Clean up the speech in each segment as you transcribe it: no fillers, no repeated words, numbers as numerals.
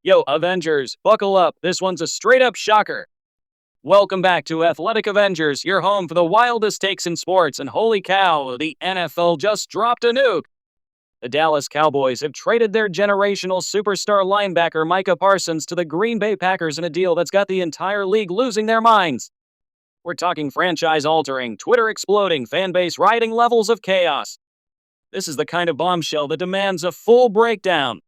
Yo, Avengers, buckle up. This one's a straight up shocker. Welcome back to Athletic Avengers, your home for the wildest takes in sports, and holy cow, the NFL just dropped a nuke. The Dallas Cowboys have traded their generational superstar linebacker Micah Parsons to the Green Bay Packers in a deal that's got the entire league losing their minds. We're talking franchise altering, Twitter exploding, fanbase riding levels of chaos. This is the kind of bombshell that demands a full breakdown.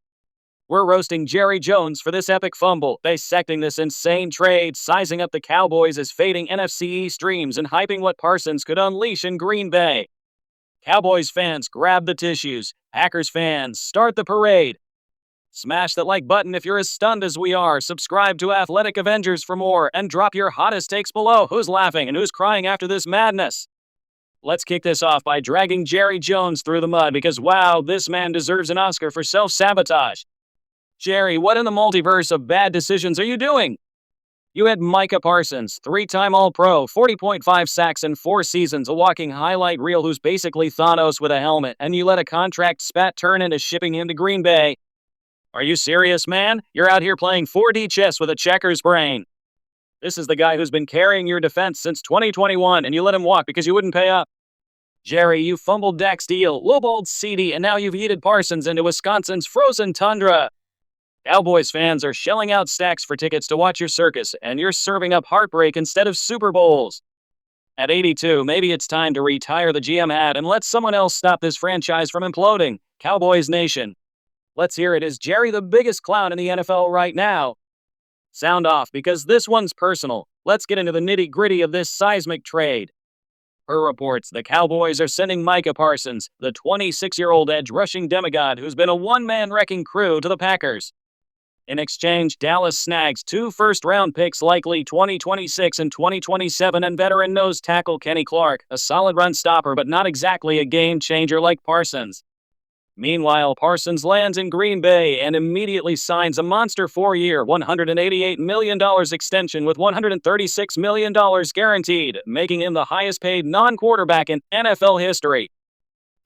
We're roasting Jerry Jones for this epic fumble, dissecting this insane trade, sizing up the Cowboys as fading NFC East dreams, and hyping what Parsons could unleash in Green Bay. Cowboys fans, grab the tissues. Packers fans, start the parade. Smash that like button if you're as stunned as we are. Subscribe to Athletic Avengers for more, and drop your hottest takes below. Who's laughing and who's crying after this madness? Let's kick this off by dragging Jerry Jones through the mud because, wow, this man deserves an Oscar for self-sabotage. Jerry, what in the multiverse of bad decisions are you doing? You had Micah Parsons, three-time All-Pro, 40.5 sacks in 4 seasons, a walking highlight reel who's basically Thanos with a helmet, and you let a contract spat turn into shipping him to Green Bay. Are you serious, man? You're out here playing 4D chess with a checker's brain. This is the guy who's been carrying your defense since 2021, and you let him walk because you wouldn't pay up. Jerry, you fumbled Dak's deal, lowballed CD, and now you've yeeted Parsons into Wisconsin's frozen tundra. Cowboys fans are shelling out stacks for tickets to watch your circus, and you're serving up heartbreak instead of Super Bowls. At 82, maybe it's time to retire the GM hat and let someone else stop this franchise from imploding. Cowboys Nation. Let's hear it. Is Jerry the biggest clown in the NFL right now? Sound off, because this one's personal. Let's get into the nitty-gritty of this seismic trade. Per reports, the Cowboys are sending Micah Parsons, the 26-year-old edge-rushing demigod who's been a one-man wrecking crew, to the Packers. In exchange, Dallas snags 2 first-round picks, likely 2026 and 2027, and veteran nose tackle Kenny Clark, a solid run stopper but not exactly a game-changer like Parsons. Meanwhile, Parsons lands in Green Bay and immediately signs a monster 4-year, $188 million extension with $136 million guaranteed, making him the highest-paid non-quarterback in NFL history.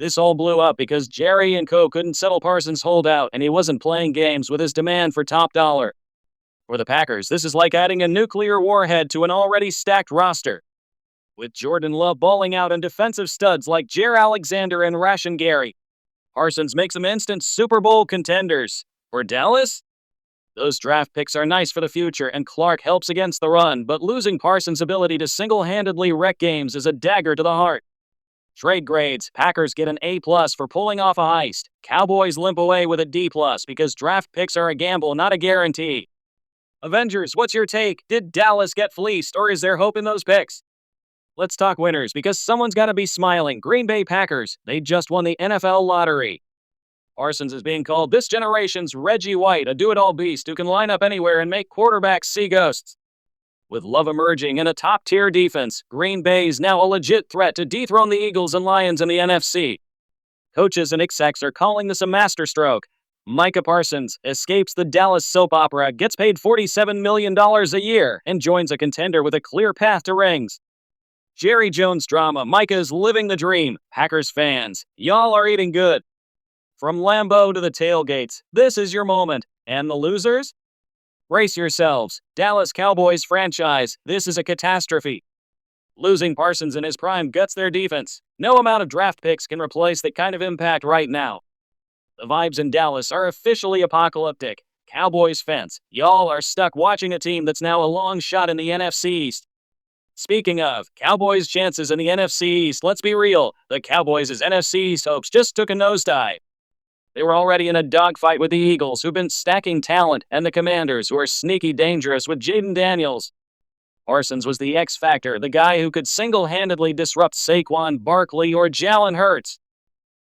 This all blew up because Jerry and co. couldn't settle Parsons' holdout, and he wasn't playing games with his demand for top dollar. For the Packers, this is like adding a nuclear warhead to an already stacked roster. With Jordan Love balling out and defensive studs like Jaire Alexander and Rashan Gary, Parsons makes them instant Super Bowl contenders. For Dallas, those draft picks are nice for the future, and Clark helps against the run, but losing Parsons' ability to single-handedly wreck games is a dagger to the heart. Trade grades, Packers get an A+ for pulling off a heist. Cowboys limp away with a D+ because draft picks are a gamble, not a guarantee. Avengers, what's your take? Did Dallas get fleeced, or is there hope in those picks? Let's talk winners, because someone's got to be smiling. Green Bay Packers, they just won the NFL lottery. Parsons is being called this generation's Reggie White, a do-it-all beast who can line up anywhere and make quarterbacks see ghosts. With Love emerging and a top-tier defense, Green Bay's now a legit threat to dethrone the Eagles and Lions in the NFC. Coaches and execs are calling this a masterstroke. Micah Parsons escapes the Dallas soap opera, gets paid $47 million a year, and joins a contender with a clear path to rings. Jerry Jones drama, Micah's living the dream. Packers fans, y'all are eating good. From Lambeau to the tailgates, this is your moment. And the losers? Brace yourselves. Dallas Cowboys franchise, this is a catastrophe. Losing Parsons in his prime guts their defense. No amount of draft picks can replace that kind of impact right now. The vibes in Dallas are officially apocalyptic. Cowboys fans, y'all are stuck watching a team that's now a long shot in the NFC East. Speaking of Cowboys' chances in the NFC East, let's be real, the Cowboys' NFC East hopes just took a nosedive. They were already in a dogfight with the Eagles, who've been stacking talent, and the Commanders, who are sneaky dangerous with Jaden Daniels. Parsons was the X factor, the guy who could single-handedly disrupt Saquon Barkley or Jalen Hurts.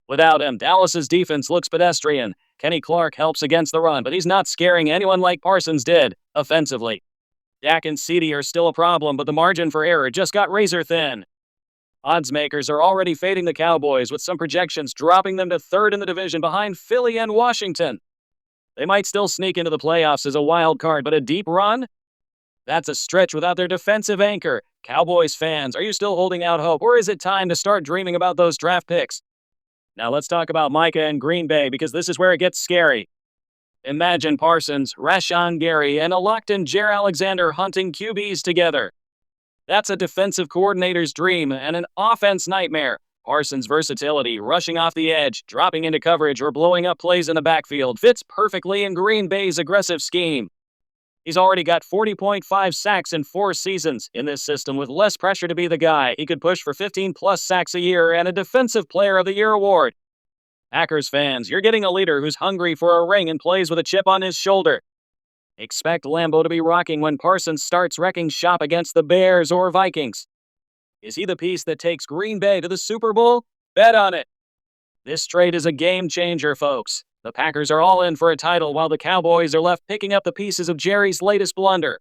Without him, Dallas's defense looks pedestrian. Kenny Clark helps against the run, but he's not scaring anyone like Parsons did, offensively. Dak and CD are still a problem, but the margin for error just got razor thin. Odds makers are already fading the Cowboys, with some projections dropping them to 3rd in the division behind Philly and Washington. They might still sneak into the playoffs as a wild card, but a deep run? That's a stretch without their defensive anchor. Cowboys fans, are you still holding out hope, or is it time to start dreaming about those draft picks? Now let's talk about Micah and Green Bay, because this is where it gets scary. Imagine Parsons, Rashawn Gary, and a locked-in Jair Alexander hunting QBs together. That's a defensive coordinator's dream and an offense nightmare. Parsons' versatility, rushing off the edge, dropping into coverage, or blowing up plays in the backfield fits perfectly in Green Bay's aggressive scheme. He's already got 40.5 sacks in 4 seasons. In this system, with less pressure to be the guy, he could push for 15-plus sacks a year and a Defensive Player of the Year award. Packers fans, you're getting a leader who's hungry for a ring and plays with a chip on his shoulder. Expect Lambeau to be rocking when Parsons starts wrecking shop against the Bears or Vikings. Is he the piece that takes Green Bay to the Super Bowl? Bet on it. This trade is a game changer, folks. The Packers are all in for a title while the Cowboys are left picking up the pieces of Jerry's latest blunder.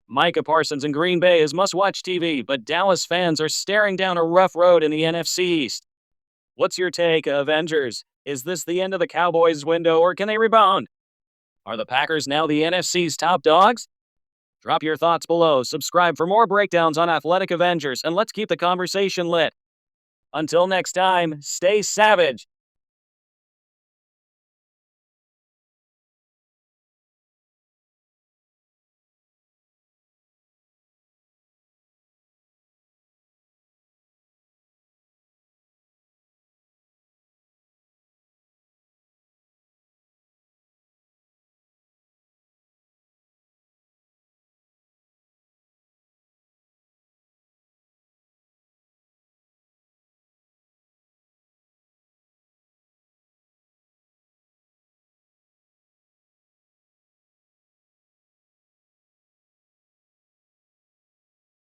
Micah Parsons in Green Bay is must-watch TV, but Dallas fans are staring down a rough road in the NFC East. What's your take, Avengers? Is this the end of the Cowboys' window, or can they rebound? Are the Packers now the NFC's top dogs? Drop your thoughts below, subscribe for more breakdowns on Athletic Avengers, and let's keep the conversation lit. Until next time, stay savage.